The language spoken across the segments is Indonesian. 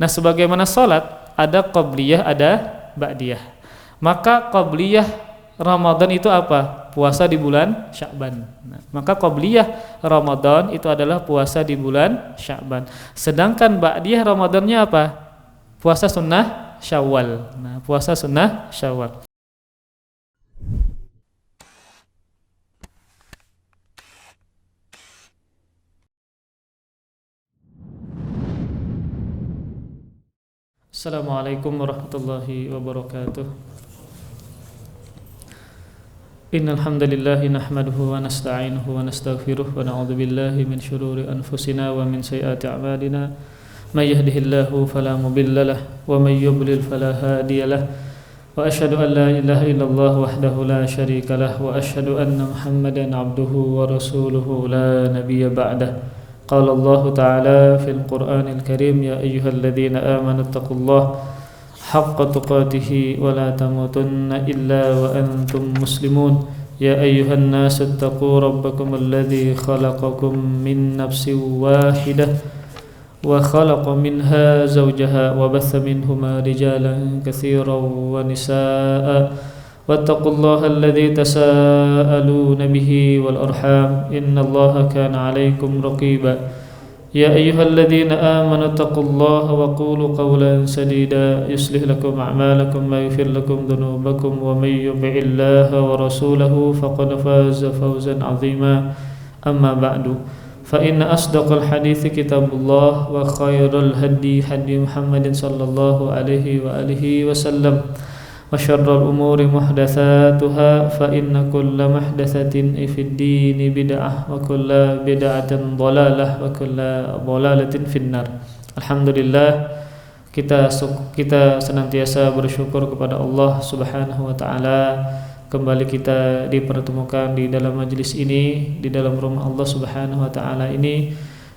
Nah, sebagaimana salat ada qabliyah, ada ba'diyah. Maka qabliyah Ramadan itu apa? Puasa di bulan Sya'ban. Nah, maka qabliyah Ramadan itu adalah puasa di bulan Sya'ban. Sedangkan ba'diyah Ramadannya apa? Puasa sunnah Syawal. Nah, puasa sunnah Syawal. Assalamualaikum warahmatullahi wabarakatuh. Innal hamdalillah nahmaduhu wa nasta'inuhu wa nastaghfiruh wa na'udzu billahi min shururi anfusina wa min sayyiati a'malina. May yahdihillahu fala mudilla lahu wa may yudlil fala hadiya lahu. Wa asyhadu an la ilaha illallah wahdahu la syarika lahu wa asyhadu anna Muhammadan 'abduhu wa rasuluhu la nabiyya ba'dahu. قال الله تعالى في القرآن الكريم يا أيها الذين آمنوا اتقوا الله حق تقاته ولا تموتن إلا وأنتم مسلمون يا أيها الناس اتقوا ربكم الذي خلقكم من نفس واحدة وخلق منها زوجها وبث منهما رجالا كثيرا ونساء واتقوا الله الذي تساءلون به والأرحام إن الله كان عليكم رقيبا يا أيها الذين آمنوا اتقوا الله وقولوا قولا سديدا يصلح لكم أعمالكم ويغفر لكم ذنوبكم ومن يطع الله ورسوله فقد فاز فوزا عظيما أما بعد فإن أصدق الحديث كتاب الله وخير الهدي هدي محمد صلى الله عليه وآله وسلم وشر الأمور محدثاتها فإن كل محدثة في الدين بدعة وكل بدعة ضلالة وكل ضلالة في النار. Alhamdulillah, kita senantiasa bersyukur kepada Allah Subhanahu wa taala. Kembali kita dipertemukan di dalam majelis ini, di dalam rumah Allah Subhanahu wa taala ini,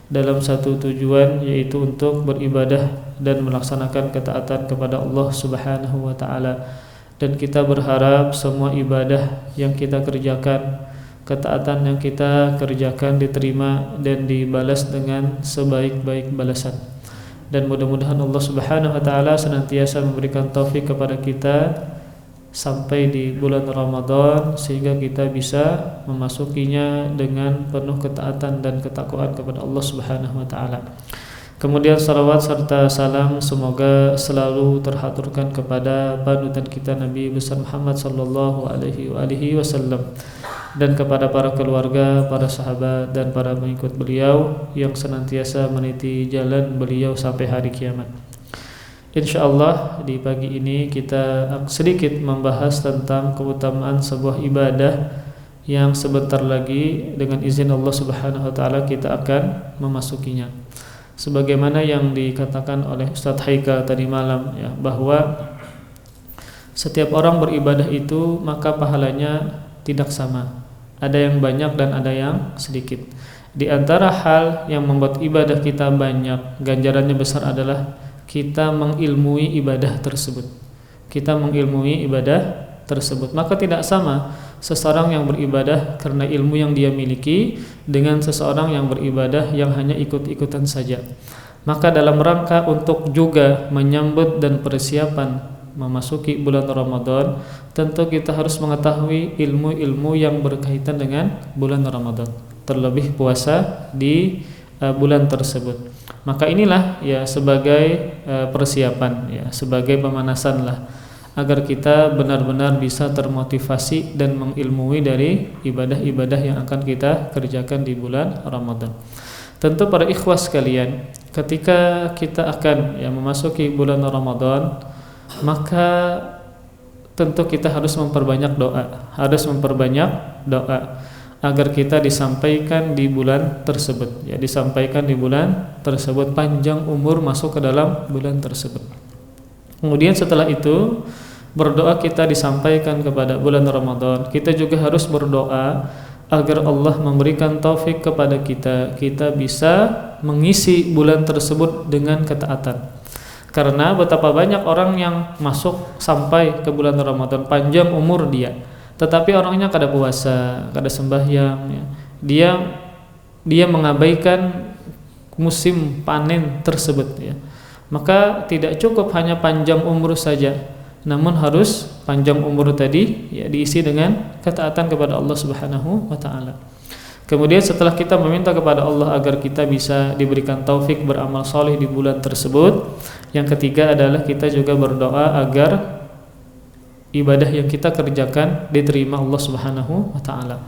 dalam satu tujuan, yaitu untuk beribadah dan melaksanakan ketaatan kepada Allah Subhanahu wa taala. Dan kita berharap semua ibadah yang kita kerjakan, ketaatan yang kita kerjakan diterima dan dibalas dengan sebaik-baik balasan. Dan mudah-mudahan Allah Subhanahu wa taala senantiasa memberikan taufik kepada kita sampai di bulan Ramadan, sehingga kita bisa memasukinya dengan penuh ketaatan dan ketakwaan kepada Allah Subhanahu wa taala. Kemudian salawat serta salam semoga selalu terhaturkan kepada panutan kita Nabi besar Muhammad sallallahu alaihi wasallam, dan kepada para keluarga, para sahabat dan para pengikut beliau yang senantiasa meniti jalan beliau sampai hari kiamat. Insyaallah di pagi ini kita sedikit membahas tentang keutamaan sebuah ibadah yang sebentar lagi dengan izin Allah Subhanahu wa taala kita akan memasukinya. Sebagaimana yang dikatakan oleh Ustadz Haikal tadi malam, ya, bahwa setiap orang beribadah itu maka pahalanya tidak sama. Ada yang banyak dan ada yang sedikit. Di antara hal yang membuat ibadah kita banyak, ganjarannya besar adalah kita mengilmui ibadah tersebut. Kita mengilmui ibadah tersebut. Maka tidak sama seseorang yang beribadah karena ilmu yang dia miliki dengan seseorang yang beribadah yang hanya ikut-ikutan saja. Maka dalam rangka untuk juga menyambut dan persiapan memasuki bulan Ramadan, tentu kita harus mengetahui ilmu-ilmu yang berkaitan dengan bulan Ramadan, terlebih puasa di bulan tersebut. Maka inilah ya sebagai persiapan, ya sebagai pemanasan lah, agar kita benar-benar bisa termotivasi dan mengilmui dari ibadah-ibadah yang akan kita kerjakan di bulan Ramadan. Tentu para ikhwas sekalian, ketika kita akan memasuki bulan Ramadan, maka tentu kita harus memperbanyak doa, agar kita disampaikan di bulan tersebut, disampaikan di bulan tersebut, panjang umur masuk ke dalam bulan tersebut. Kemudian setelah itu berdoa kita disampaikan kepada bulan Ramadan. Kita juga harus berdoa agar Allah memberikan taufik kepada kita bisa mengisi bulan tersebut dengan ketaatan. Karena betapa banyak orang yang masuk sampai ke bulan Ramadan, panjang umur dia, tetapi orangnya kada puasa, kada sembahyang, ya. Dia mengabaikan musim panen tersebut, ya. Maka tidak cukup hanya panjang umur saja, namun harus panjang umur tadi ya diisi dengan ketaatan kepada Allah Subhanahu wa taala. Kemudian setelah kita meminta kepada Allah agar kita bisa diberikan taufik beramal soleh di bulan tersebut, yang ketiga adalah kita juga berdoa agar ibadah yang kita kerjakan diterima Allah Subhanahu wa taala.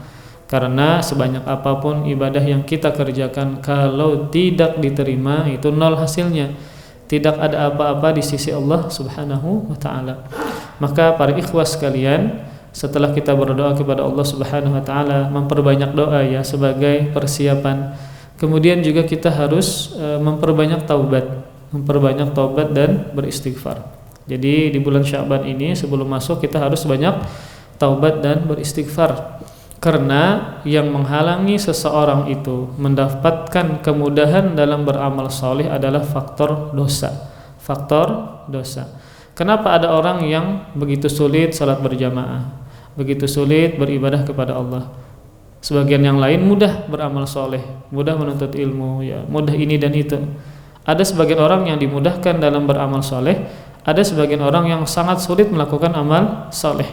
Karena sebanyak apapun ibadah yang kita kerjakan, kalau tidak diterima itu nol hasilnya. Tidak ada apa-apa di sisi Allah Subhanahu wa taala. Maka para ikhwas sekalian, setelah kita berdoa kepada Allah Subhanahu wa taala, memperbanyak doa ya sebagai persiapan. Kemudian juga kita harus memperbanyak taubat dan beristighfar. Jadi di bulan Sya'ban ini sebelum masuk kita harus banyak taubat dan beristighfar. Karena yang menghalangi seseorang itu mendapatkan kemudahan dalam beramal soleh adalah faktor dosa. Kenapa ada orang yang begitu sulit salat berjamaah, begitu sulit beribadah kepada Allah? Sebagian yang lain mudah beramal soleh, mudah menuntut ilmu, ya, mudah ini dan itu. Ada sebagian orang yang dimudahkan dalam beramal soleh, ada sebagian orang yang sangat sulit melakukan amal soleh.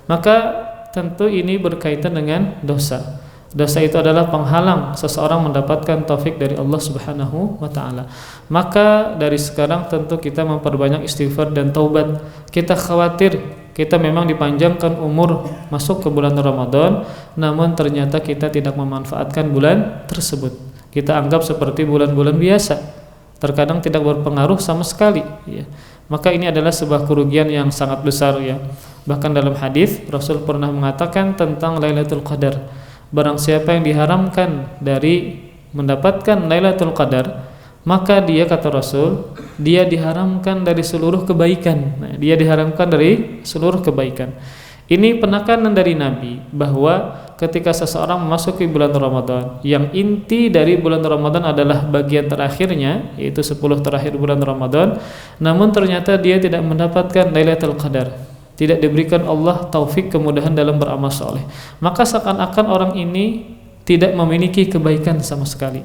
Maka tentu ini berkaitan dengan dosa. Dosa itu adalah penghalang seseorang mendapatkan taufik dari Allah Subhanahu wa taala. Maka dari sekarang tentu kita memperbanyak istighfar dan taubat. Kita khawatir kita memang dipanjangkan umur masuk ke bulan Ramadan, namun ternyata kita tidak memanfaatkan bulan tersebut. Kita anggap seperti bulan-bulan biasa, terkadang tidak berpengaruh sama sekali ya. Maka ini adalah sebuah kerugian yang sangat besar ya. Bahkan dalam hadis Rasul pernah mengatakan tentang Lailatul Qadar, barang siapa yang diharamkan dari mendapatkan Lailatul Qadar, maka dia, kata Rasul, dia diharamkan dari seluruh kebaikan. Nah, dia diharamkan dari seluruh kebaikan. Ini penekanan dari Nabi bahwa ketika seseorang memasuki bulan Ramadan, yang inti dari bulan Ramadan adalah bagian terakhirnya, yaitu 10 terakhir bulan Ramadan, namun ternyata dia tidak mendapatkan Lailatul Qadar, tidak diberikan Allah taufik kemudahan dalam beramal soleh, maka seakan-akan orang ini tidak memiliki kebaikan sama sekali.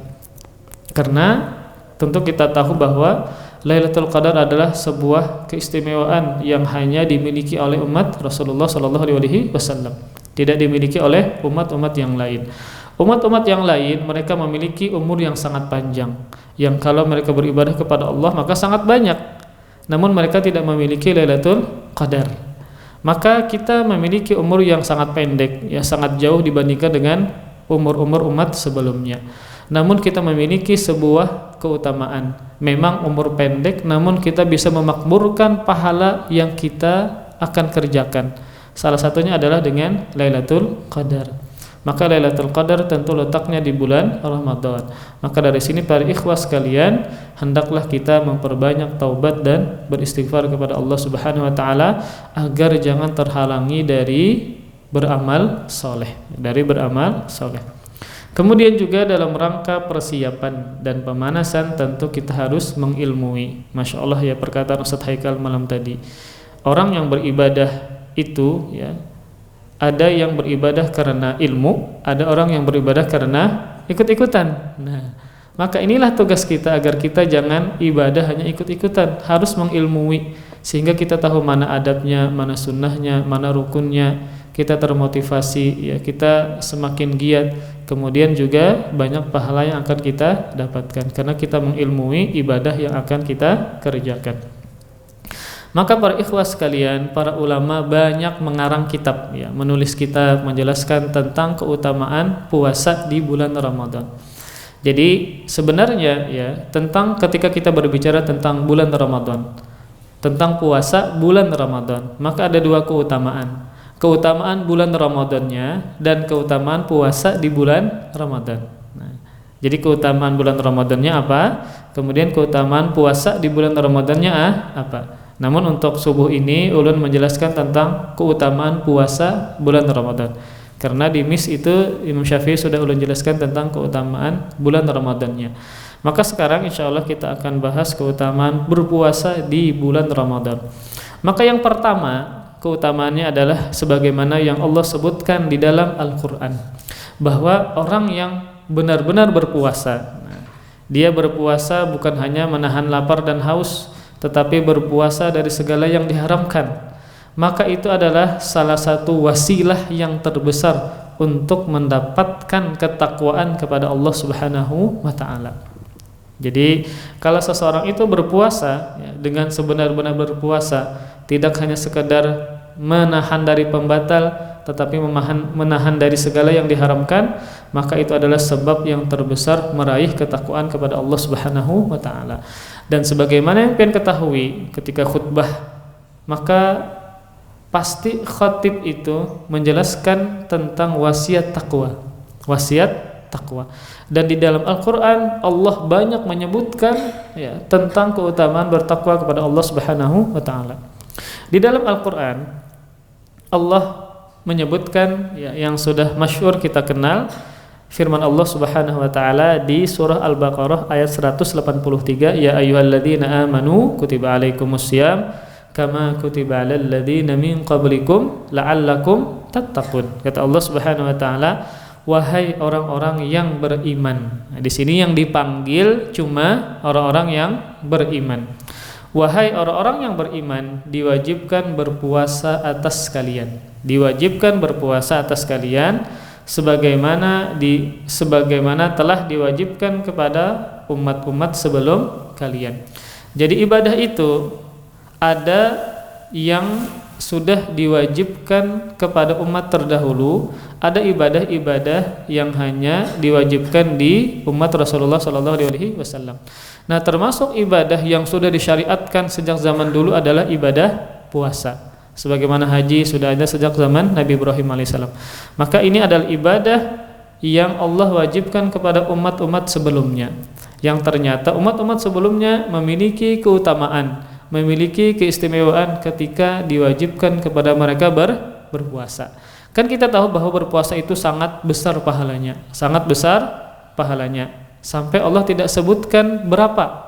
Karena tentu kita tahu bahwa Lailatul Qadar adalah sebuah keistimewaan yang hanya dimiliki oleh umat Rasulullah SAW, tidak dimiliki oleh umat-umat yang lain. Umat-umat yang lain mereka memiliki umur yang sangat panjang, yang kalau mereka beribadah kepada Allah maka sangat banyak, namun mereka tidak memiliki Lailatul Qadar. Maka kita memiliki umur yang sangat pendek, ya sangat jauh dibandingkan dengan umur-umur umat sebelumnya. Namun kita memiliki sebuah keutamaan. Memang umur pendek, namun kita bisa memakmurkan pahala yang kita akan kerjakan. Salah satunya adalah dengan Lailatul Qadar. Maka Lailatul Qadar tentu letaknya di bulan Ramadan. Maka dari sini para ikhwas sekalian, hendaklah kita memperbanyak taubat dan beristighfar kepada Allah Subhanahu wa taala agar jangan terhalangi dari beramal soleh, Kemudian juga dalam rangka persiapan dan pemanasan tentu kita harus mengilmui. Masya Allah ya, perkataan Ustaz Haikal malam tadi, orang yang beribadah itu ya, ada yang beribadah karena ilmu, ada orang yang beribadah karena ikut-ikutan. Nah, maka inilah tugas kita agar kita jangan ibadah hanya ikut-ikutan, harus mengilmui sehingga kita tahu mana adabnya, mana sunnahnya, mana rukunnya. Kita termotivasi ya, kita semakin giat, kemudian juga banyak pahala yang akan kita dapatkan karena kita mengilmui ibadah yang akan kita kerjakan. Maka para ikhwas sekalian, para ulama banyak mengarang kitab ya, menulis kitab menjelaskan tentang keutamaan puasa di bulan Ramadan. Jadi sebenarnya ya, tentang ketika kita berbicara tentang bulan Ramadan, tentang puasa bulan Ramadan, maka ada dua keutamaan. Keutamaan bulan Ramadannya dan keutamaan puasa di bulan Ramadan. Nah, jadi keutamaan bulan Ramadannya apa? Kemudian keutamaan puasa di bulan Ramadannya apa? Namun untuk subuh ini ulun menjelaskan tentang keutamaan puasa bulan Ramadan. Karena di MIS itu Imam Syafi'i sudah ulun jelaskan tentang keutamaan bulan Ramadannya. Maka sekarang insya Allah kita akan bahas keutamaan berpuasa di bulan Ramadan. Maka yang pertama, keutamaannya adalah sebagaimana yang Allah sebutkan di dalam Al-Quran, bahwa orang yang benar-benar berpuasa, Dia berpuasa bukan hanya menahan lapar dan haus, tetapi berpuasa dari segala yang diharamkan. Maka itu adalah salah satu wasilah yang terbesar untuk mendapatkan ketakwaan kepada Allah Subhanahu wa taala. Jadi kalau seseorang itu berpuasa ya, dengan sebenar-benar berpuasa, tidak hanya sekedar menahan dari pembatal, tetapi menahan dari segala yang diharamkan, maka itu adalah sebab yang terbesar meraih ketakwaan kepada Allah Subhanahu wa taala. Dan sebagaimana yang kalian ketahui ketika khutbah, maka pasti khatib itu menjelaskan tentang wasiat takwa. Wasiat takwa. Dan di dalam Al-Qur'an Allah banyak menyebutkan ya tentang keutamaan bertakwa kepada Allah Subhanahu wa taala. Di dalam Al-Qur'an Allah menyebutkan ya, yang sudah masyhur kita kenal, firman Allah Subhanahu wa taala di surah Al-Baqarah ayat 183, ya ayyuhalladzina amanu kutiba alaikumussyam kama kutiba alal ladzina min qablikum la'allakum tattaqun. Kata Allah Subhanahu wa taala, wahai orang-orang yang beriman. Nah, di sini yang dipanggil cuma orang-orang yang beriman. Wahai orang-orang yang beriman, diwajibkan berpuasa atas kalian. Diwajibkan berpuasa atas kalian sebagaimana telah diwajibkan kepada umat-umat sebelum kalian. Jadi ibadah itu ada yang sudah diwajibkan kepada umat terdahulu, ada ibadah-ibadah yang hanya diwajibkan di umat Rasulullah SAW. Nah, termasuk ibadah yang sudah disyariatkan sejak zaman dulu adalah ibadah puasa. Sebagaimana haji sudah ada sejak zaman Nabi Ibrahim alaihissalam. Maka ini adalah ibadah yang Allah wajibkan kepada umat-umat sebelumnya, yang ternyata umat-umat sebelumnya memiliki keutamaan, memiliki keistimewaan ketika diwajibkan kepada mereka berpuasa. Kan kita tahu bahwa berpuasa itu sangat besar pahalanya, sampai Allah tidak sebutkan berapa.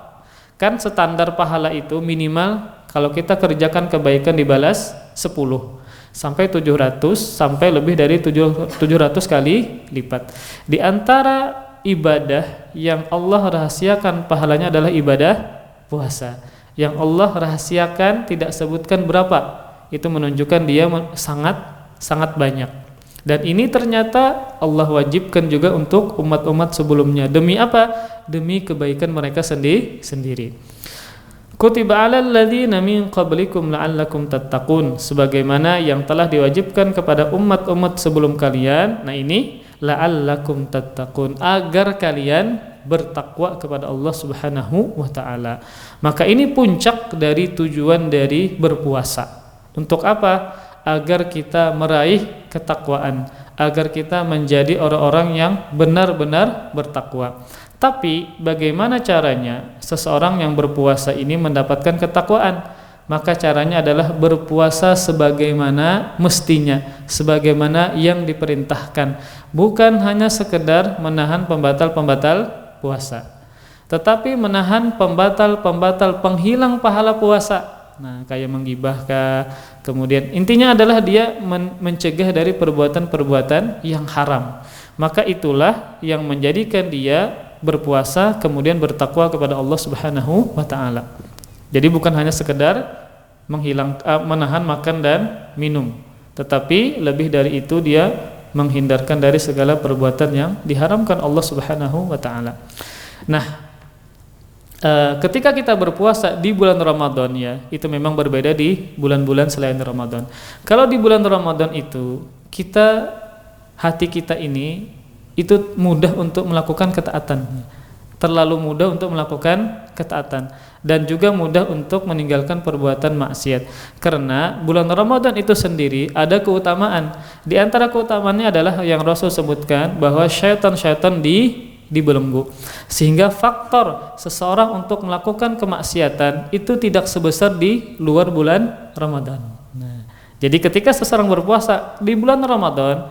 Kan standar pahala itu minimal kalau kita kerjakan kebaikan dibalas 10 sampai 700 sampai lebih dari 700 kali lipat. Di antara ibadah yang Allah rahasiakan pahalanya adalah ibadah puasa. Yang Allah rahasiakan tidak sebutkan berapa, itu menunjukkan dia sangat banyak. Dan ini ternyata Allah wajibkan juga untuk umat-umat sebelumnya. Demi apa? Demi kebaikan mereka sendiri. Kutiba 'alal ladzina min qablikum la'allakum tattaqun, sebagaimana yang telah diwajibkan kepada umat-umat sebelum kalian. Nah, ini la'allakum tattaqun, agar kalian bertakwa kepada Allah Subhanahu wa taala. Maka ini puncak dari tujuan dari berpuasa. Untuk apa? Agar kita meraih ketakwaan, agar kita menjadi orang-orang yang benar-benar bertakwa. Tapi bagaimana caranya seseorang yang berpuasa ini mendapatkan ketakwaan? Maka caranya adalah berpuasa sebagaimana mestinya, sebagaimana yang diperintahkan. Bukan hanya sekedar menahan pembatal-pembatal puasa, tetapi menahan pembatal-pembatal penghilang pahala puasa. Nah, kayak menggibah, kemudian intinya adalah dia mencegah dari perbuatan-perbuatan yang haram. Maka itulah yang menjadikan dia berpuasa kemudian bertakwa kepada Allah Subhanahu wa taala. Jadi bukan hanya sekedar menahan makan dan minum, tetapi lebih dari itu dia menghindarkan dari segala perbuatan yang diharamkan Allah Subhanahu wa taala. Nah, ketika kita berpuasa di bulan Ramadan ya, itu memang berbeda di bulan-bulan selain Ramadan. Kalau di bulan Ramadan itu hati kita ini itu mudah untuk melakukan ketaatan. Terlalu mudah untuk melakukan ketaatan dan juga mudah untuk meninggalkan perbuatan maksiat. Karena bulan Ramadan itu sendiri ada keutamaan. Di antara keutamaannya adalah yang Rasul sebutkan bahwa syaitan-syaitan dibelenggu. Sehingga faktor seseorang untuk melakukan kemaksiatan itu tidak sebesar di luar bulan Ramadan. Nah, jadi ketika seseorang berpuasa di bulan Ramadan,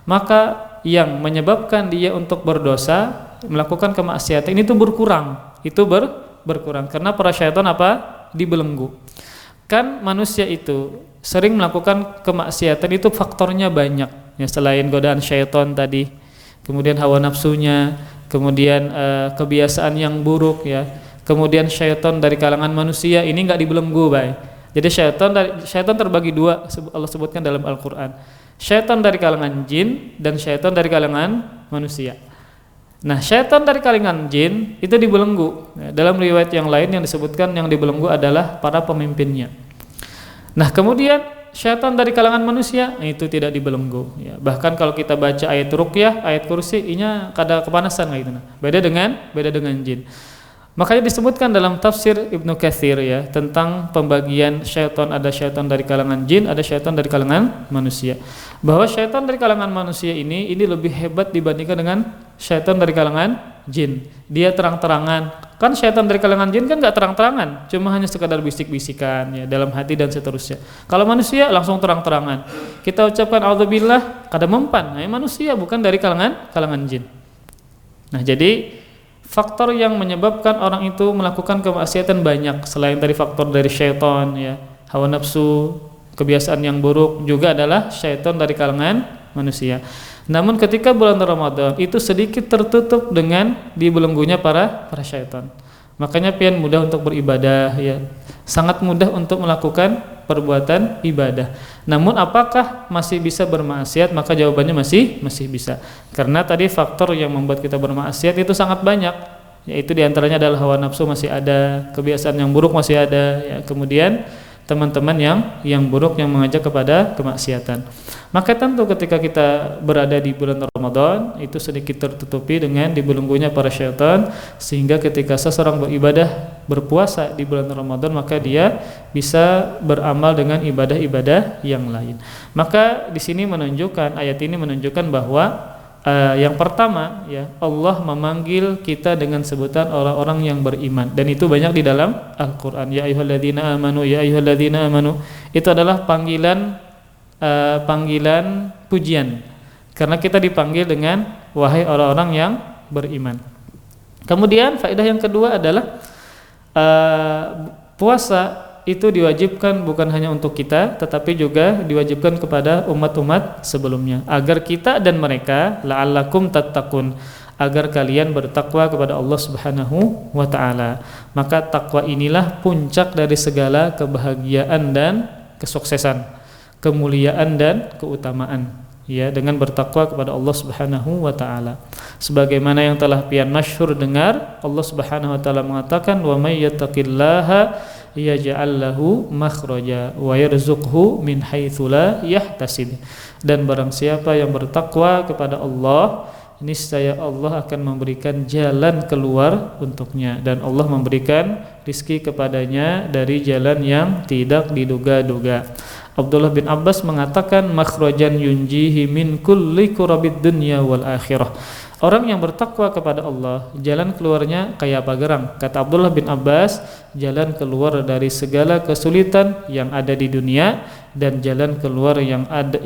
maka yang menyebabkan dia untuk berdosa, melakukan kemaksiatan ini tuh berkurang. Itu berkurang karena para syaitan dibelenggu. Kan manusia itu sering melakukan kemaksiatan itu faktornya banyak. Ya, selain godaan syaitan tadi, kemudian hawa nafsunya, kemudian kebiasaan yang buruk ya, kemudian syaitan dari kalangan manusia ini enggak dibelenggu, baik. Jadi syaitan terbagi dua, Allah sebutkan dalam Al-Qur'an. Syaitan dari kalangan jin dan syaitan dari kalangan manusia. Nah, syaitan dari kalangan jin itu dibelenggu. Dalam riwayat yang lain yang disebutkan yang dibelenggu adalah para pemimpinnya. Nah, kemudian syaitan dari kalangan manusia itu tidak dibelenggu. Ya, bahkan kalau kita baca ayat ruqyah, ayat kursi, inya kada kepanasan kayak gitu. Beda dengan jin. Makanya disebutkan dalam tafsir Ibnu Katsir ya tentang pembagian syaitan, ada syaitan dari kalangan jin, ada syaitan dari kalangan manusia. Bahwa syaitan dari kalangan manusia ini lebih hebat dibandingkan dengan syaitan dari kalangan jin. Dia terang-terangan. Kan syaitan dari kalangan jin kan enggak terang-terangan, cuma hanya sekadar bisik-bisikan ya dalam hati dan seterusnya. Kalau manusia langsung terang-terangan. Kita ucapkan auzubillah kada mempan. Nah, manusia bukan dari kalangan jin. Nah, jadi faktor yang menyebabkan orang itu melakukan kemaksiatan banyak selain dari faktor dari syaitan ya, hawa nafsu, kebiasaan yang buruk, juga adalah syaitan dari kalangan manusia. Namun ketika bulan Ramadan itu sedikit tertutup dengan dibelenggunya para syaitan. Makanya pian mudah untuk beribadah ya, sangat mudah untuk melakukan perbuatan ibadah. Namun apakah masih bisa bermaksiat? Maka jawabannya masih bisa. Karena tadi faktor yang membuat kita bermaksiat itu sangat banyak. Yaitu diantaranya adalah hawa nafsu masih ada, kebiasaan yang buruk masih ada, ya, kemudian teman-teman yang buruk yang mengajak kepada kemaksiatan. Maka tentu ketika kita berada di bulan Ramadan itu sedikit tertutupi dengan dibelenggunya para syaitan, sehingga ketika seseorang beribadah berpuasa di bulan Ramadan maka dia bisa beramal dengan ibadah-ibadah yang lain. Maka di sini ayat ini menunjukkan bahwa yang pertama ya, Allah memanggil kita dengan sebutan orang-orang yang beriman, dan itu banyak di dalam Al-Qur'an. Ya ayyuhalladzina amanu, ya ayyuhalladzina amanu. Itu adalah panggilan pujian. Karena kita dipanggil dengan wahai orang-orang yang beriman. Kemudian faedah yang kedua adalah puasa itu diwajibkan bukan hanya untuk kita, tetapi juga diwajibkan kepada umat-umat sebelumnya, agar kita dan mereka la'allakum tattaqun, agar kalian bertakwa kepada Allah Subhanahu wa taala. Maka takwa inilah puncak dari segala kebahagiaan dan kesuksesan, kemuliaan dan keutamaan. Ya, dengan bertakwa kepada Allah Subhanahu wa taala. Sebagaimana yang telah pian masyhur dengar, Allah Subhanahu wa taala mengatakan, "Wa may yattaqillaha yaj'al lahu makhraja wa yarzuqhu min haitsu la yahtasib." Dan barang siapa yang bertakwa kepada Allah, niscaya Allah akan memberikan jalan keluar untuknya, dan Allah memberikan rizki kepadanya dari jalan yang tidak diduga-duga. Abdullah bin Abbas mengatakan, makhrajan yunjihi min kulli kurabid dunya wal akhirah. Orang yang bertakwa kepada Allah, jalan keluarnya kayak apa gerang? Kata Abdullah bin Abbas, jalan keluar dari segala kesulitan yang ada di dunia, dan jalan keluar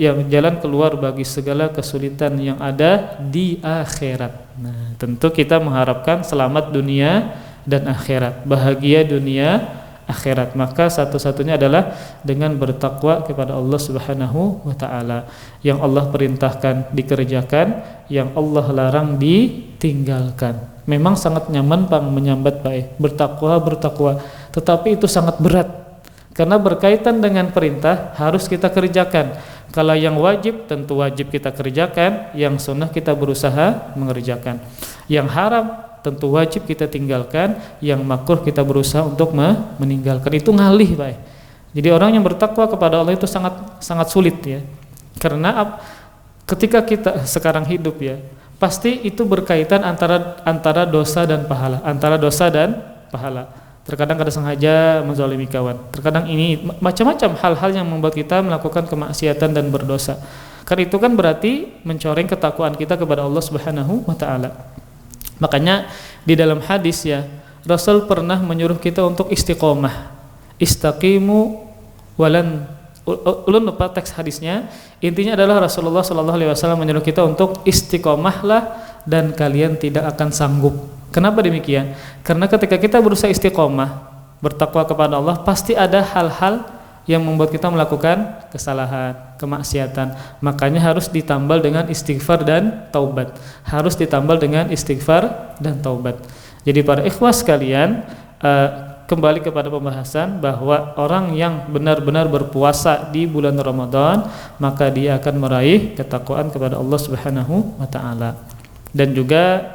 jalan keluar bagi segala kesulitan yang ada di akhirat. Nah, tentu kita mengharapkan selamat dunia dan akhirat, bahagia dunia akhirat. Maka satu-satunya adalah dengan bertakwa kepada Allah Subhanahu wa taala. Yang Allah perintahkan dikerjakan, yang Allah larang ditinggalkan. Memang sangat nyaman Bang menyambat baik, bertakwa, tetapi itu sangat berat. Karena berkaitan dengan perintah harus kita kerjakan. Kalau yang wajib tentu wajib kita kerjakan, yang sunnah kita berusaha mengerjakan. Yang haram tentu wajib kita tinggalkan, yang makruh kita berusaha untuk meninggalkan. Itu ngalih, Pak. Jadi orang yang bertakwa kepada Allah itu sangat sulit ya. Karena ketika kita sekarang hidup ya, pasti itu berkaitan antara dosa dan pahala, Terkadang kada sengaja menzalimi kawan. Terkadang ini macam-macam hal-hal yang membuat kita melakukan kemaksiatan dan berdosa. Karena itu kan berarti mencoreng ketakwaan kita kepada Allah Subhanahu wa taala. Makanya di dalam hadis ya, Rasul pernah menyuruh kita untuk istiqomah. Istaqimu walan ulun lupa teks hadisnya. Intinya adalah Rasulullah SAW menyuruh kita untuk istiqomahlah dan kalian tidak akan sanggup. Kenapa demikian? Karena ketika kita berusaha istiqomah, bertakwa kepada Allah, pasti ada hal-hal yang membuat kita melakukan kesalahan, kemaksiatan. Makanya harus ditambal dengan istighfar dan taubat. Harus ditambal dengan istighfar dan taubat. Jadi para ikhwas sekalian, kembali kepada pembahasan bahwa orang yang benar-benar berpuasa di bulan Ramadan, maka dia akan meraih ketakwaan kepada Allah Subhanahu wa taala. Dan juga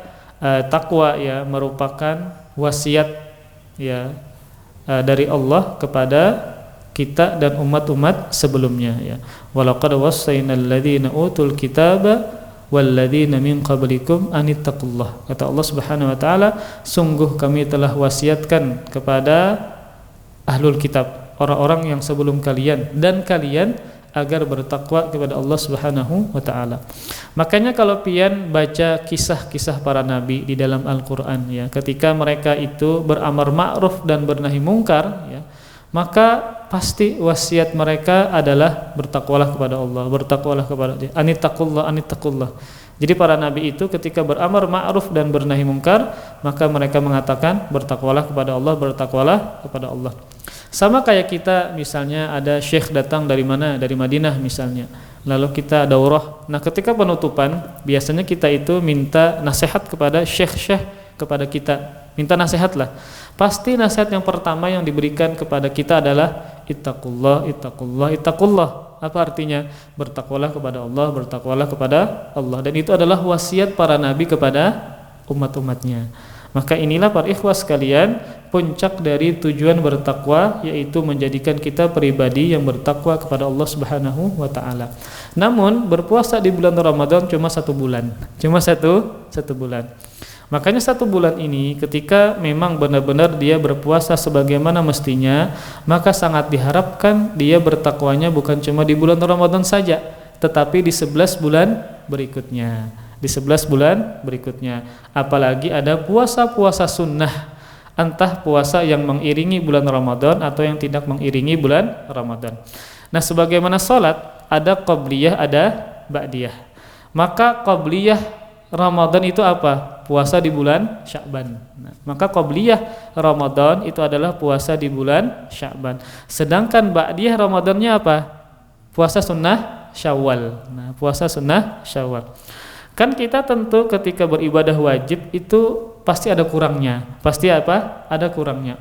takwa ya merupakan wasiat ya dari Allah kepada kita dan umat-umat sebelumnya ya. Walaqad wassaynal ladzina utul kitaba walladzina min qablikum anittaqullah. Kata Allah Subhanahu wa taala, sungguh kami telah wasiatkan kepada ahlul kitab, orang-orang yang sebelum kalian dan kalian agar bertakwa kepada Allah Subhanahu wa taala. Makanya kalau pian baca kisah-kisah para nabi di dalam Al-Qur'an ya, ketika mereka itu beramar ma'ruf dan bernahi mungkar ya, maka pasti wasiat mereka adalah bertakwalah kepada Allah, bertakwalah kepada Dia. Anittaqullah, anittaqullah. Jadi para nabi itu ketika beramar ma'ruf dan bernahi mungkar, maka mereka mengatakan bertakwalah kepada Allah, bertakwalah kepada Allah. Sama kayak kita misalnya ada syekh datang dari mana? Dari Madinah misalnya. Lalu kita daurah. Nah, ketika penutupan biasanya kita itu minta nasihat kepada syekh-syekh kepada kita. Minta nasihat lah. Pasti nasihat yang pertama yang diberikan kepada kita adalah ittaqullah, ittaqullah, ittaqullah. Apa artinya? Bertakwalah kepada Allah, bertakwalah kepada Allah. Dan itu adalah wasiat para nabi kepada umat-umatnya. Maka inilah para ikhwas sekalian, puncak dari tujuan bertakwa, yaitu menjadikan kita pribadi yang bertakwa kepada Allah Subhanahu wa taala. Namun berpuasa di bulan Ramadan cuma 1 bulan. Cuma satu bulan. Makanya 1 bulan ini ketika memang benar-benar dia berpuasa sebagaimana mestinya, maka sangat diharapkan dia bertakwanya bukan cuma di bulan Ramadan saja, tetapi di 11 bulan berikutnya. Di 11 bulan berikutnya. Apalagi ada puasa-puasa sunnah, entah puasa yang mengiringi bulan Ramadan atau yang tidak mengiringi bulan Ramadan. Nah, sebagaimana salat ada qabliyah, ada ba'diyah. Maka qabliyah Ramadan itu apa? Puasa di bulan Sya'ban. Nah, maka qabliyah Ramadan itu adalah puasa di bulan Sya'ban. Sedangkan ba'diyah Ramadannya apa? Puasa sunnah Syawal. Nah, puasa sunnah Syawal. Kan kita tentu ketika beribadah wajib itu pasti ada kurangnya. Pasti apa? Ada kurangnya.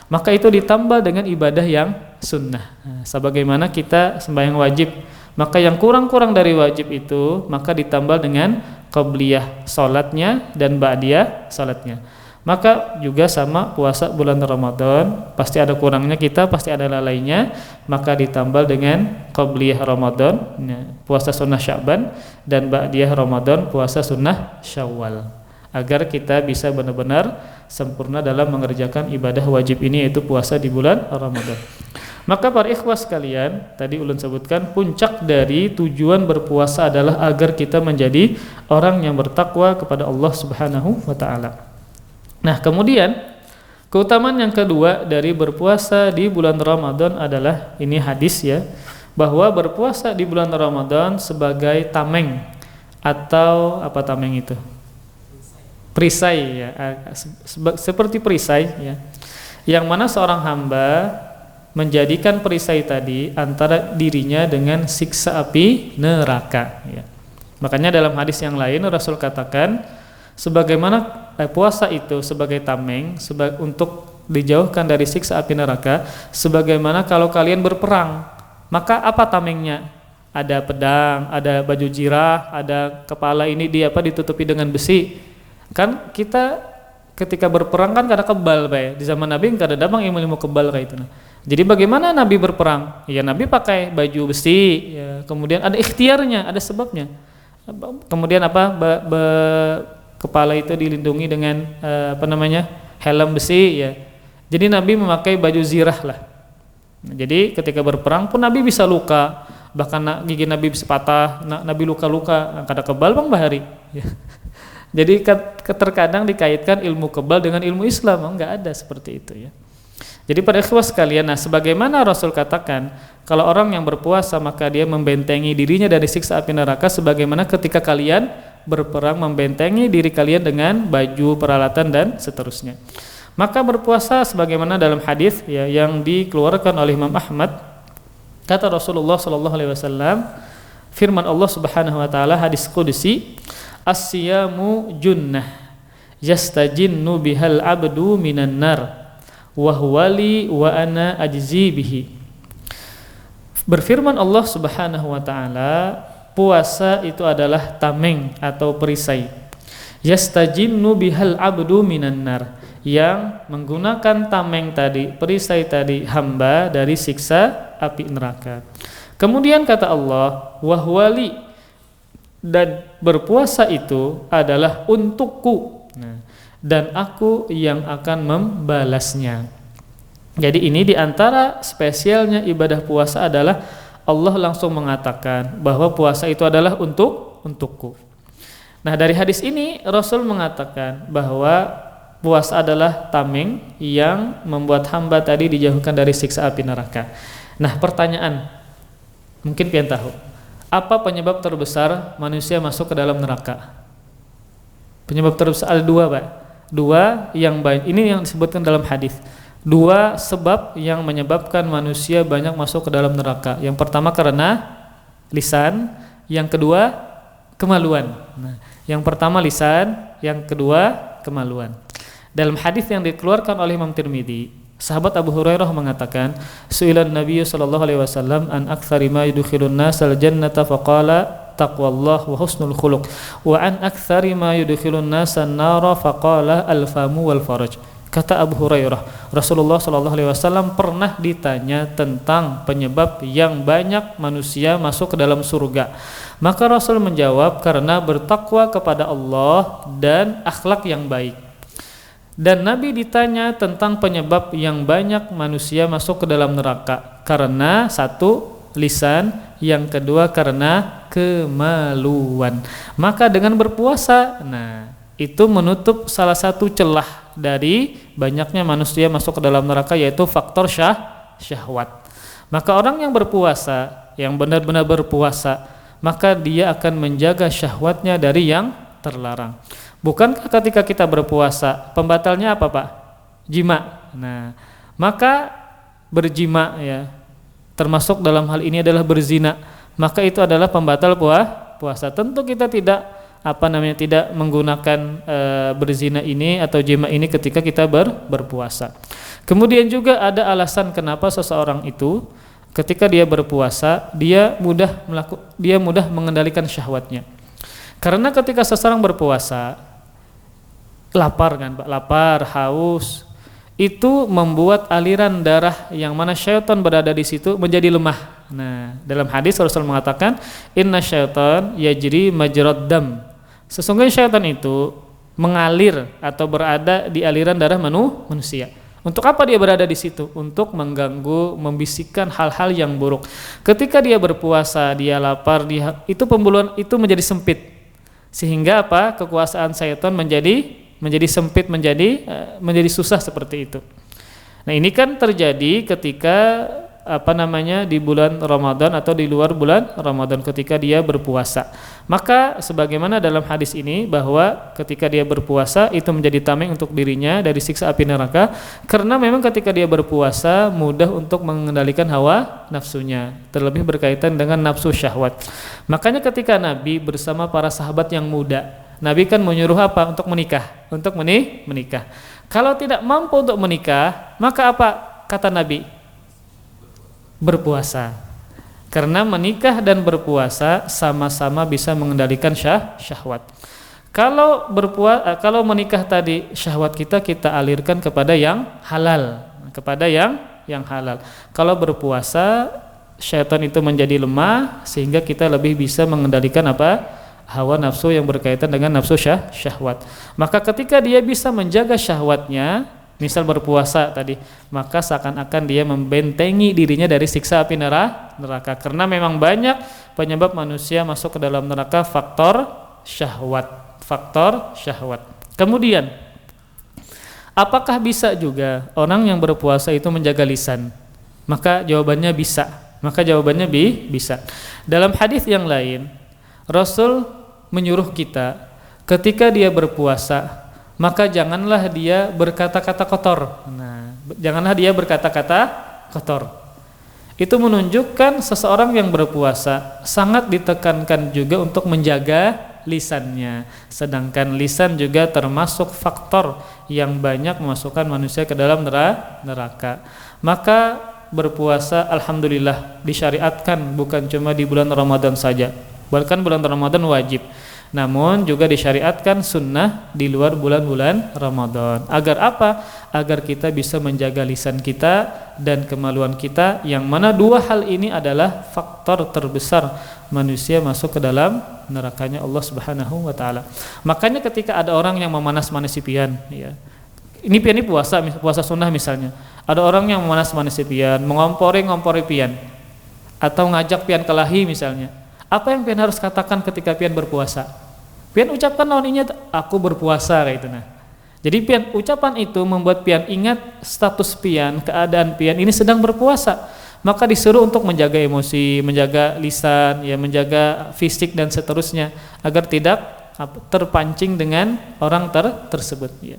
Maka itu ditambah dengan ibadah yang sunnah. Nah, sebagaimana kita sembahyang wajib, maka yang kurang-kurang dari wajib itu maka ditambah dengan qabliyah salatnya dan ba'diyah salatnya. Maka juga sama puasa bulan Ramadan, pasti ada kurangnya kita, pasti ada lalainya, maka ditambal dengan qabliyah Ramadan, puasa sunnah Sya'ban, dan ba'diyah Ramadan, puasa sunnah Syawal, agar kita bisa benar-benar sempurna dalam mengerjakan ibadah wajib ini, yaitu puasa di bulan Ramadan. Maka para ikhwas sekalian, tadi ulun sebutkan puncak dari tujuan berpuasa adalah agar kita menjadi orang yang bertakwa kepada Allah Subhanahu wa taala. Nah, kemudian keutamaan yang kedua dari berpuasa di bulan Ramadan adalah, ini hadis ya, bahwa berpuasa di bulan Ramadan sebagai tameng, atau apa tameng itu? Perisai ya, seperti perisai ya. Yang mana seorang hamba menjadikan perisai tadi antara dirinya dengan siksa api neraka ya. Makanya dalam hadis yang lain Rasul katakan, sebagaimana puasa itu sebagai tameng untuk dijauhkan dari siksa api neraka, sebagaimana kalau kalian berperang, maka apa tamengnya? Ada pedang, ada baju jirah, ada kepala ini ditutupi dengan besi. Kan kita ketika berperang kan kada kebal bae. Di zaman Nabi kada damang ilmu-ilmu kebal kayak itu. Jadi bagaimana Nabi berperang? Ya Nabi pakai baju besi, ya, kemudian ada ikhtiarnya, ada sebabnya. Kemudian kepala itu dilindungi dengan helm besi ya. Jadi Nabi memakai baju zirah lah. Jadi ketika berperang pun Nabi bisa luka, bahkan gigi Nabi bisa patah, Nabi luka-luka, kada kebal bang bahari ya. Jadi terkadang dikaitkan ilmu kebal dengan ilmu Islam, enggak ada seperti itu ya. Jadi pada ikhwas sekalian, nah sebagaimana Rasul katakan, kalau orang yang berpuasa maka dia membentengi dirinya dari siksa api neraka, sebagaimana ketika kalian berperang membentengi diri kalian dengan baju, peralatan dan seterusnya. Maka berpuasa sebagaimana dalam hadis ya yang dikeluarkan oleh Imam Ahmad Kata Rasulullah sallallahu alaihi wasallam, firman Allah Subhanahu wa taala hadis qudsi, as-siyamu junnah yastajinnu bihal abdu minan nar wa huwali wa ana ajzi bihi. Berfirman Allah Subhanahu wa taala, puasa itu adalah tameng atau perisai. Yastajinnu bihal abdu minan nar, yang menggunakan tameng tadi, perisai tadi, hamba dari siksa api neraka. Kemudian kata Allah, wahwali, dan berpuasa itu adalah untukku, dan aku yang akan membalasnya. Jadi ini diantara spesialnya ibadah puasa adalah Allah langsung mengatakan bahwa puasa itu adalah untukku. Nah, dari hadis ini Rasul mengatakan bahwa puasa adalah tameng yang membuat hamba tadi dijauhkan dari siksa api neraka. Nah, pertanyaan, mungkin kalian tahu, apa penyebab terbesar manusia masuk ke dalam neraka? Penyebab terbesar ada dua, Pak. Dua yang banyak. Ini yang disebutkan dalam hadis. Dua sebab yang menyebabkan manusia banyak masuk ke dalam neraka. Yang pertama karena lisan, yang kedua kemaluan. Nah, yang pertama lisan, yang kedua kemaluan. Dalam hadis yang dikeluarkan oleh Imam Tirmidzi, sahabat Abu Hurairah mengatakan, "Su'ilan Nabi sallallahu alaihi wasallam an aktsari ma yudkhilun nasal jannata faqala taqwallah wa husnul khuluq wa an aktsari ma yudkhilun nasan nara faqala al-famu wal faraj." Kata Abu Hurairah, Rasulullah sallallahu alaihi wasallam pernah ditanya tentang penyebab yang banyak manusia masuk ke dalam surga. Maka Rasul menjawab, karena bertakwa kepada Allah dan akhlak yang baik. Dan Nabi ditanya tentang penyebab yang banyak manusia masuk ke dalam neraka, karena satu, lisan, yang kedua karena kemaluan. Maka dengan berpuasa, itu menutup salah satu celah dari banyaknya manusia masuk ke dalam neraka, yaitu faktor syahwat. Maka orang yang berpuasa, yang benar-benar berpuasa, maka dia akan menjaga syahwatnya dari yang terlarang. Bukankah ketika kita berpuasa pembatalnya apa, Pak? Jima. Nah, maka berjima, ya, termasuk dalam hal ini adalah berzina, maka itu adalah pembatal puasa. Tentu kita tidak tidak menggunakan berzina ini atau jima ini ketika kita berpuasa. Kemudian juga ada alasan kenapa seseorang itu ketika dia berpuasa dia mudah mengendalikan syahwatnya. Karena ketika seseorang berpuasa lapar, haus, itu membuat aliran darah yang mana syaitan berada di situ menjadi lemah. Nah, dalam hadis Rasul mengatakan, inna syaitan yajri majrad dam. Sesungguhnya syaitan itu mengalir atau berada di aliran darah manusia. Untuk apa dia berada di situ? Untuk mengganggu, membisikkan hal-hal yang buruk. Ketika dia berpuasa, dia lapar, itu pembuluhan itu menjadi sempit. Sehingga apa? Kekuasaan syaitan menjadi sempit, menjadi susah seperti itu. Nah, ini kan terjadi ketika di bulan Ramadan atau di luar bulan Ramadan ketika dia berpuasa. Maka sebagaimana dalam hadis ini bahwa ketika dia berpuasa itu menjadi tameng untuk dirinya dari siksa api neraka, karena memang ketika dia berpuasa mudah untuk mengendalikan hawa nafsunya, terlebih berkaitan dengan nafsu syahwat. Makanya ketika Nabi bersama para sahabat yang muda, Nabi kan menyuruh apa? Untuk menikah, menikah. Kalau tidak mampu untuk menikah, maka apa kata Nabi? Berpuasa. Karena menikah dan berpuasa sama-sama bisa mengendalikan syahwat. Kalau menikah tadi syahwat kita alirkan kepada yang halal, Kalau berpuasa syaitan itu menjadi lemah sehingga kita lebih bisa mengendalikan hawa nafsu yang berkaitan dengan nafsu syahwat. Maka ketika dia bisa menjaga syahwatnya, misal berpuasa tadi, maka seakan-akan dia membentengi dirinya dari siksa api neraka. Karena memang banyak penyebab manusia masuk ke dalam neraka faktor syahwat. Kemudian, apakah bisa juga orang yang berpuasa itu menjaga lisan? Maka jawabannya bisa. Bisa. Dalam hadis yang lain, Rasul menyuruh kita ketika dia berpuasa, maka janganlah dia berkata-kata kotor. Nah, janganlah dia berkata-kata kotor. Itu menunjukkan seseorang yang berpuasa sangat ditekankan juga untuk menjaga lisannya. Sedangkan lisan juga termasuk faktor yang banyak memasukkan manusia ke dalam neraka. Maka berpuasa alhamdulillah disyariatkan bukan cuma di bulan Ramadan saja. Bahkan bulan Ramadan wajib. Namun juga disyariatkan sunnah di luar bulan-bulan Ramadan. Agar apa? Agar kita bisa menjaga lisan kita dan kemaluan kita, yang mana dua hal ini adalah faktor terbesar manusia masuk ke dalam nerakanya Allah Subhanahu wa taala. Makanya ketika ada orang yang memanas-manasi pian, ya. Ini pian ini puasa sunnah misalnya. Ada orang yang memanas-manasi pian, mengompori pian, atau ngajak pian kelahi misalnya. Apa yang pian harus katakan ketika pian berpuasa? Pian ucapkan naoninya, aku berpuasa kayak itu. Nah, jadi pian ucapan itu membuat pian ingat status pian, keadaan pian ini sedang berpuasa. Maka disuruh untuk menjaga emosi, menjaga lisan, ya, menjaga fisik dan seterusnya agar tidak terpancing dengan orang tersebut. Ya.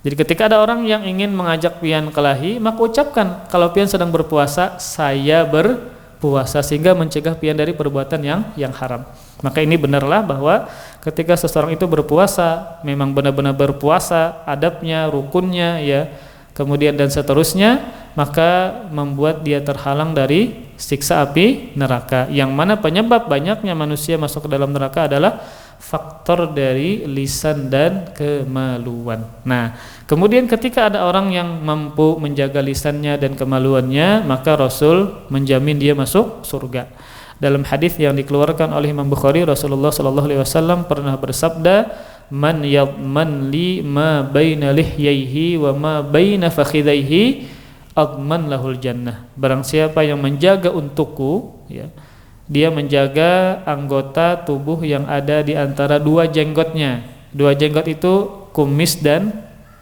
Jadi ketika ada orang yang ingin mengajak pian kelahi, maka ucapkan kalau pian sedang berpuasa, saya berpuasa, sehingga mencegah pian dari perbuatan yang haram. Maka ini benarlah bahwa ketika seseorang itu berpuasa, memang benar-benar berpuasa, adabnya, rukunnya, ya, kemudian dan seterusnya, maka membuat dia terhalang dari siksa api neraka. Yang mana penyebab banyaknya manusia masuk ke dalam neraka adalah faktor dari lisan dan kemaluan. Nah, kemudian ketika ada orang yang mampu menjaga lisannya dan kemaluannya, maka Rasul menjamin dia masuk surga. Dalam hadis yang dikeluarkan oleh Imam Bukhari, Rasulullah sallallahu alaihi wasallam pernah bersabda, "Man yadman li ma baina lihyaihi wa ma baina fakhidaihi adman lahul jannah." Barang siapa yang menjaga untukku, ya, dia menjaga anggota tubuh yang ada di antara dua jenggotnya. Dua jenggot itu kumis dan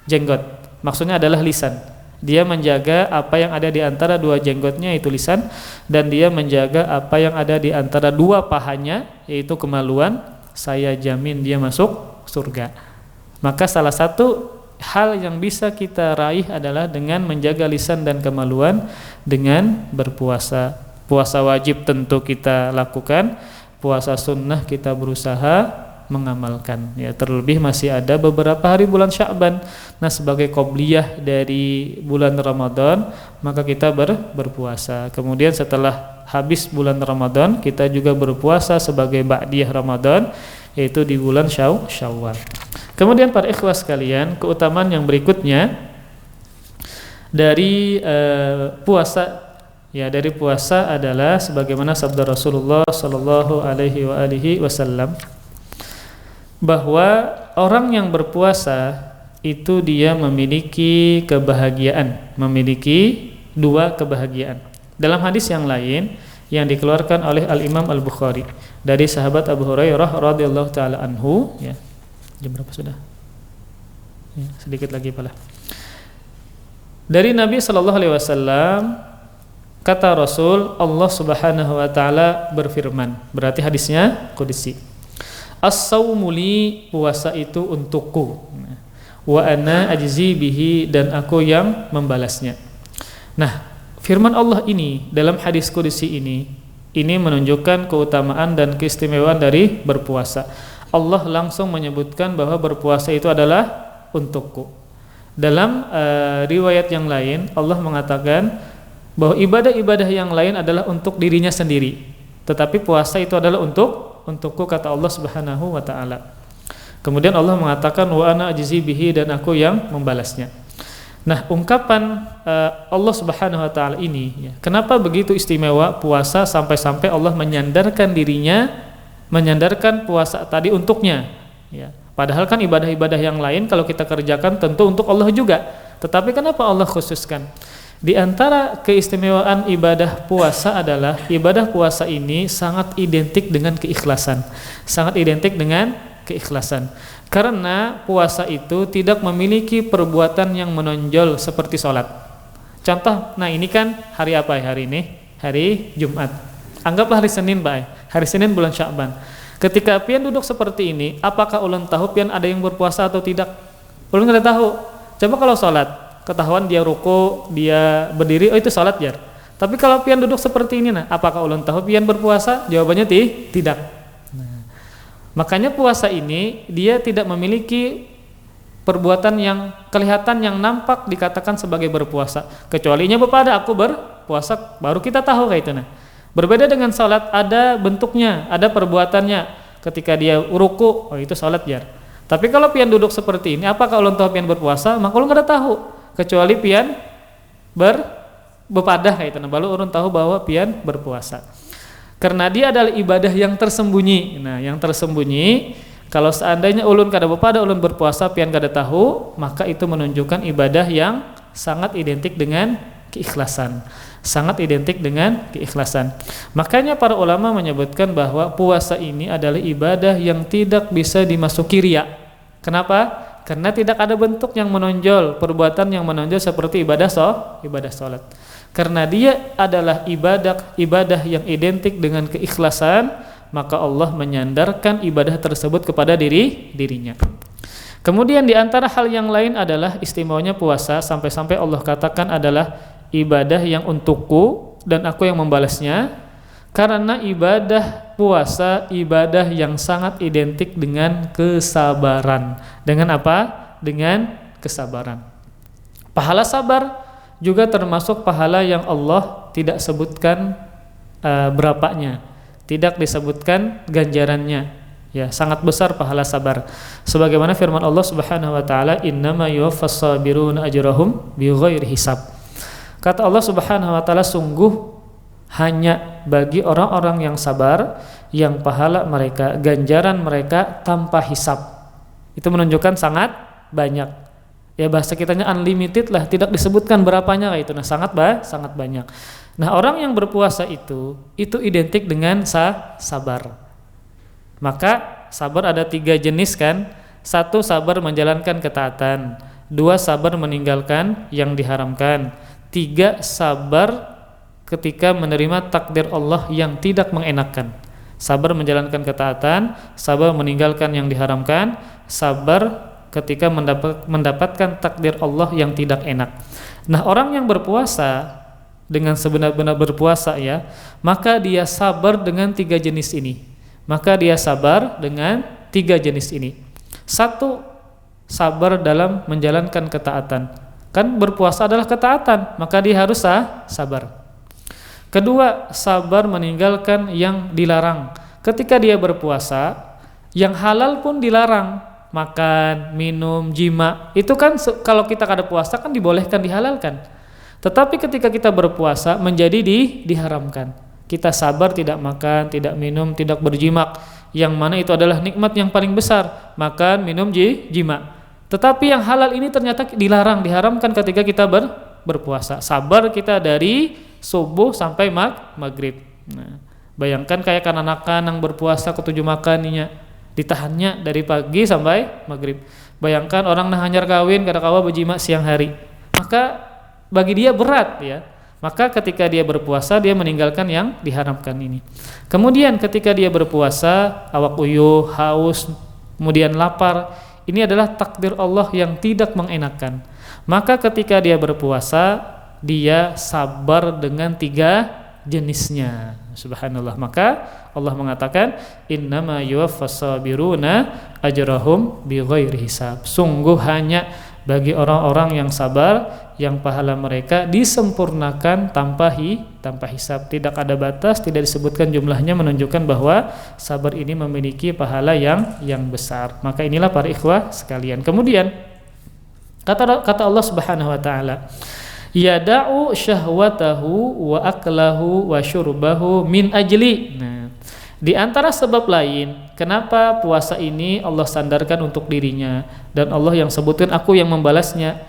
jenggot. Maksudnya adalah lisan. Dia menjaga apa yang ada di antara dua jenggotnya, itu lisan, dan dia menjaga apa yang ada di antara dua pahanya, yaitu kemaluan. Saya jamin dia masuk surga. Maka salah satu hal yang bisa kita raih adalah dengan menjaga lisan dan kemaluan dengan berpuasa. Puasa wajib tentu kita lakukan, puasa sunnah kita berusaha mengamalkan, ya. Terlebih masih ada beberapa hari bulan Sya'ban. Nah, sebagai qobliyah dari bulan Ramadan, maka kita berpuasa. Kemudian setelah habis bulan Ramadan, kita juga berpuasa sebagai ba'diyah Ramadan, yaitu di bulan Syawal. Kemudian para ikhwas sekalian, keutamaan yang berikutnya dari puasa, ya, dari puasa adalah sebagaimana sabda Rasulullah sallallahu alaihi wasallam, bahwa orang yang berpuasa itu dia memiliki kebahagiaan, memiliki dua kebahagiaan. Dalam hadis yang lain yang dikeluarkan oleh Al-Imam Al-Bukhari dari sahabat Abu Hurairah radhiyallahu taala anhu, ya. Jam berapa sudah? Ya, sedikit lagi pala. Dari Nabi sallallahu alaihi wasallam, kata Rasul, Allah Subhanahu wa taala berfirman, berarti hadisnya qudsi. As-sawmu li, puasa itu untukku, wa ana ajzi bihi, dan aku yang membalasnya. Nah, firman Allah ini dalam hadis qudsi ini menunjukkan keutamaan dan keistimewaan dari berpuasa. Allah langsung menyebutkan bahwa berpuasa itu adalah untukku. Dalam riwayat yang lain Allah mengatakan bahwa ibadah-ibadah yang lain adalah untuk dirinya sendiri, tetapi puasa itu adalah untukku, kata Allah Subhanahu wa taala. Kemudian Allah mengatakan wa ana ajzi bihi, dan aku yang membalasnya. Nah, ungkapan Allah Subhanahu wa taala ini, ya, kenapa begitu istimewa puasa sampai-sampai Allah menyandarkan dirinya, menyandarkan puasa tadi untuknya, ya. Padahal kan ibadah-ibadah yang lain kalau kita kerjakan tentu untuk Allah juga. Tetapi kenapa Allah khususkan? Di antara keistimewaan ibadah puasa adalah ibadah puasa ini sangat identik dengan keikhlasan. Sangat identik dengan keikhlasan. Karena puasa itu tidak memiliki perbuatan yang menonjol seperti sholat. Contoh, nah ini kan hari apa ya hari ini? Hari Jumat. Anggaplah hari Senin, Pak. Hari Senin bulan Sya'ban. Ketika pian duduk seperti ini, apakah ulun tahu pian ada yang berpuasa atau tidak? Ulun tidak tahu. Coba kalau sholat, ketahuan dia ruku, dia berdiri, oh itu salat jar. Tapi kalau pian duduk seperti ini, nah, apakah ulun tahu pian berpuasa? Jawabannya tidak. Nah, makanya puasa ini dia tidak memiliki perbuatan yang kelihatan, yang nampak dikatakan sebagai berpuasa. Kecualinya bepada aku berpuasa, baru kita tahu kayak itu. Nah, berbeda dengan salat, ada bentuknya, ada perbuatannya. Ketika dia ruku, oh itu salat jar. Tapi kalau pian duduk seperti ini, apakah ulun tahu pian berpuasa? Maka ulun kada tahu. Kecuali pian bepadah kayak itu. Nah, baru ulun tahu bahwa pian berpuasa. Karena dia adalah ibadah yang tersembunyi. Nah, yang tersembunyi, kalau seandainya ulun kada bepada, ulun berpuasa pian kada tahu, maka itu menunjukkan ibadah yang sangat identik dengan keikhlasan. Sangat identik dengan keikhlasan. Makanya para ulama menyebutkan bahwa puasa ini adalah ibadah yang tidak bisa dimasuki riya. Kenapa? Karena tidak ada bentuk yang menonjol, perbuatan yang menonjol seperti ibadah salat. Karena dia adalah ibadah yang identik dengan keikhlasan, maka Allah menyandarkan ibadah tersebut kepada dirinya. Kemudian di antara hal yang lain adalah istimewanya puasa, sampai-sampai Allah katakan adalah ibadah yang untukku dan aku yang membalasnya. Karena ibadah puasa ibadah yang sangat identik dengan kesabaran. Dengan apa? Dengan kesabaran. Pahala sabar juga termasuk pahala yang Allah tidak sebutkan berapanya, tidak disebutkan ganjarannya. Ya, sangat besar pahala sabar. Sebagaimana firman Allah Subhanahu wa taala, "Innama yuwaffas sabiruna ajrahum bighairi hisab." Kata Allah Subhanahu wa taala, sungguh hanya bagi orang-orang yang sabar yang pahala mereka, ganjaran mereka tanpa hisab. Itu menunjukkan sangat banyak. Ya, bahasa kitanya unlimited lah, tidak disebutkan berapanya kayak itu. Nah, sangat banyak. Nah, orang yang berpuasa itu identik dengan sabar. Maka sabar ada 3 jenis kan. 1, sabar menjalankan ketaatan. 2, sabar meninggalkan yang diharamkan. 3, sabar ketika menerima takdir Allah yang tidak mengenakan. Sabar menjalankan ketaatan, sabar meninggalkan yang diharamkan, sabar ketika mendapatkan takdir Allah yang tidak enak. Nah, orang yang berpuasa dengan sebenar-benar berpuasa ya, maka dia sabar dengan 3 jenis ini. Maka dia sabar dengan 3 jenis ini. 1, sabar dalam menjalankan ketaatan. Kan berpuasa adalah ketaatan, maka dia harus sabar. Kedua, sabar meninggalkan yang dilarang. Ketika dia berpuasa, yang halal pun dilarang. Makan, minum, jima, itu kan kalau kita kada puasa kan dibolehkan, dihalalkan. Tetapi ketika kita berpuasa menjadi diharamkan. Kita sabar tidak makan, tidak minum, tidak berjimak, yang mana itu adalah nikmat yang paling besar, makan, minum, jima. Tetapi yang halal ini ternyata dilarang, diharamkan ketika kita berpuasa. Sabar kita dari subuh sampai maghrib. Nah, bayangkan kayak kanak-kanak yang berpuasa ketujuh makannya, ditahannya dari pagi sampai maghrib. Bayangkan orang nah hanyar kawin kada kawa berjima siang hari, maka bagi dia berat ya. Maka ketika dia berpuasa dia meninggalkan yang diharamkan ini. Kemudian ketika dia berpuasa awak uyuh, haus, kemudian lapar, ini adalah takdir Allah yang tidak mengenakan. Maka ketika dia berpuasa dia sabar dengan 3 jenisnya. Subhanallah. Maka Allah mengatakan, "Innama yuwaffas sabiruna ajrahum bighairi hisab." Sungguh hanya bagi orang-orang yang sabar yang pahala mereka disempurnakan tanpa hisab. Tidak ada batas, tidak disebutkan jumlahnya, menunjukkan bahwa sabar ini memiliki pahala yang besar. Maka inilah para ikhwah sekalian. Kemudian kata Allah Subhanahu wa taala, yada'u syahwatahu wa aklahu wa syurbahu min ajli. Nah, di antara sebab lain kenapa puasa ini Allah sandarkan untuk dirinya dan Allah yang sebutkan aku yang membalasnya,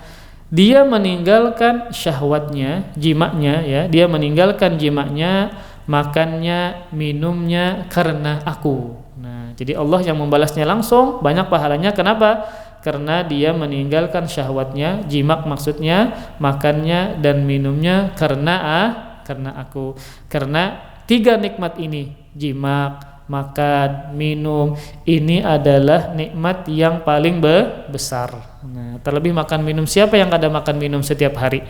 dia meninggalkan syahwatnya, jimaknya ya, dia meninggalkan jimaknya, makannya, minumnya karena aku. Nah, jadi Allah yang membalasnya langsung, banyak pahalanya. Kenapa? Karena dia meninggalkan syahwatnya, jimak maksudnya, makannya dan minumnya karena aku. Karena 3 nikmat ini, jimak, makan, minum, ini adalah nikmat yang paling besar. Nah, terlebih makan minum, siapa yang kada makan minum setiap hari?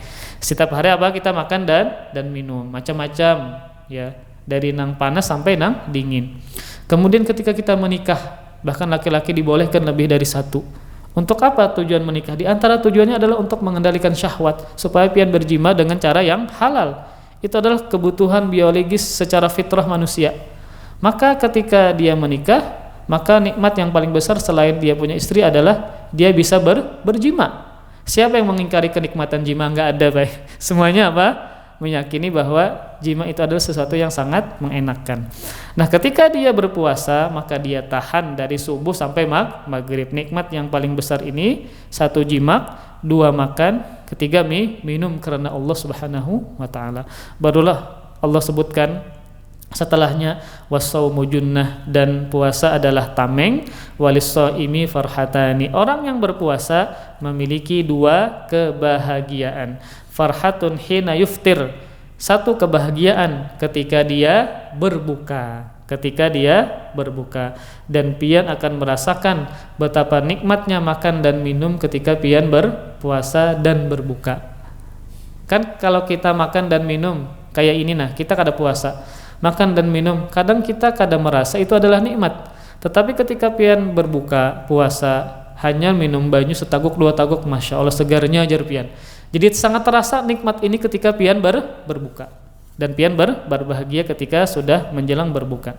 Setiap hari apa kita makan dan minum macam-macam ya, dari nang panas sampai nang dingin. Kemudian ketika kita menikah, bahkan laki-laki dibolehkan lebih dari satu. Untuk apa tujuan menikah? Di antara tujuannya adalah untuk mengendalikan syahwat supaya pian berjima dengan cara yang halal. Itu adalah kebutuhan biologis secara fitrah manusia. Maka ketika dia menikah, maka nikmat yang paling besar selain dia punya istri adalah dia bisa berjima. Siapa yang mengingkari kenikmatan jima? Enggak ada, baik. Semuanya apa? Meyakini bahwa jima itu adalah sesuatu yang sangat mengenakkan. Nah, ketika dia berpuasa, maka dia tahan dari subuh sampai maghrib. Nikmat yang paling besar ini, 1 jima, 2 makan, 3 minum karena Allah Subhanahu wa taala. Barulah Allah sebutkan setelahnya wasaumu junnah, dan puasa adalah tameng, walis-shaimi farhatani. Orang yang berpuasa memiliki 2 kebahagiaan. Farhatun hina yuftir, 1 kebahagiaan ketika dia berbuka. Dan pian akan merasakan betapa nikmatnya makan dan minum ketika pian berpuasa dan berbuka. Kan kalau kita makan dan minum kayak ini, nah kita kada puasa, makan dan minum, kadang kita kada merasa itu adalah nikmat. Tetapi ketika pian berbuka puasa, hanya minum banyu setaguk 2 taguk, masya Allah segarnya ajar pian. Jadi sangat terasa nikmat ini ketika pian berbuka, dan pian berbahagia ketika sudah menjelang berbuka.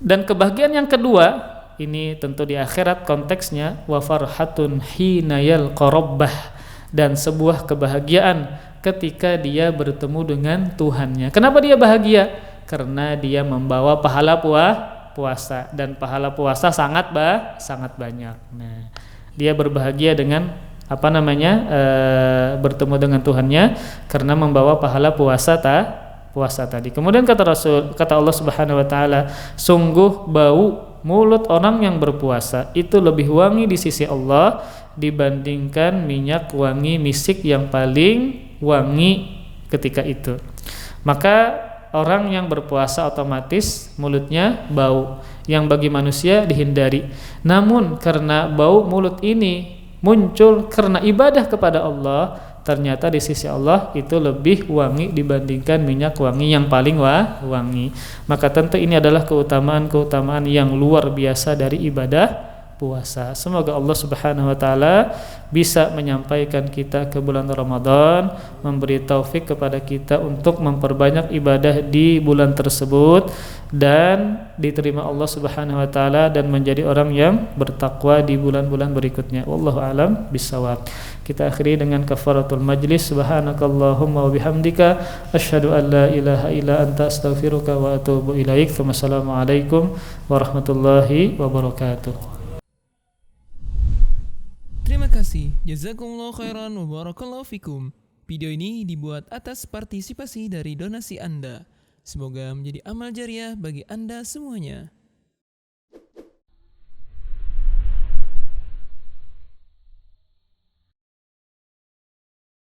Dan kebahagiaan yang kedua ini tentu di akhirat konteksnya, wa farhatun hina yalqa rabbah, dan sebuah kebahagiaan ketika dia bertemu dengan Tuhannya. Kenapa dia bahagia? Karena dia membawa pahala puasa, dan pahala puasa sangat banyak. Nah, dia berbahagia dengan bertemu dengan Tuhannya karena membawa pahala puasa tadi. Kemudian kata Allah Subhanahu wa taala, sungguh bau mulut orang yang berpuasa itu lebih wangi di sisi Allah dibandingkan minyak wangi misik yang paling wangi ketika itu. Maka orang yang berpuasa otomatis mulutnya bau yang bagi manusia dihindari. Namun karena bau mulut ini muncul karena ibadah kepada Allah, ternyata di sisi Allah itu lebih wangi dibandingkan minyak wangi yang paling wangi. Maka tentu ini adalah keutamaan yang luar biasa dari ibadah puasa. Semoga Allah Subhanahu wa taala bisa menyampaikan kita ke bulan Ramadan, memberi taufik kepada kita untuk memperbanyak ibadah di bulan tersebut dan diterima Allah Subhanahu wa taala dan menjadi orang yang bertakwa di bulan-bulan berikutnya. Wallahu alam bissawab. Kita akhiri dengan kafaratul majlis. Subhanakallahumma wa bihamdika asyhadu an la ilaha illa anta astaghfiruka wa atubu ilaik. Wassalamualaikum warahmatullahi wabarakatuh. Terima kasih. Jazakumullah khairan wa barakallahu fikum. Video ini dibuat atas partisipasi dari donasi Anda. Semoga menjadi amal jariah bagi Anda semuanya.